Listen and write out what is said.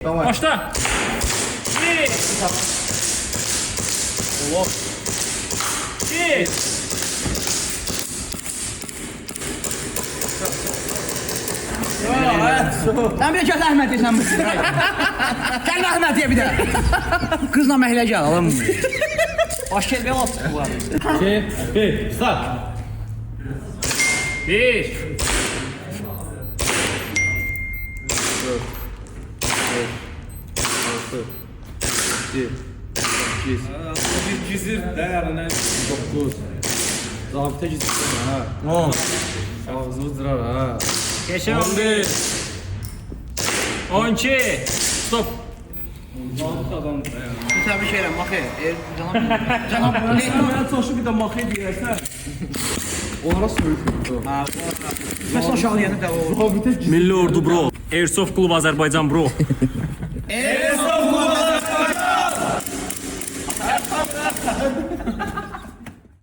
Давай. Başla. Bir. Hop. Bir. Sen bir kez Əhməd deyirsən bu. Gəl Əhməd deyə bir də. Qızla məhlə gəl, alam bunu. Baş gel, belə olsun bu arada. 2, 1, start. 1. 8, Bir gizir değerine 9. Zabite gitsin ha. 10. Ağzı vızdırar ha. Geçen 11. 12. Stop. zabıt adam dayanır. Təbrik edirəm, baxı. Cənab, Ben çoşu bir de makayı diyersen. Onlara söylüyordu. Məsələn aşağı deyəndə də o. Zabite gitsin. Milli Ordu bro. Airsoft Klub Azərbaycan bro.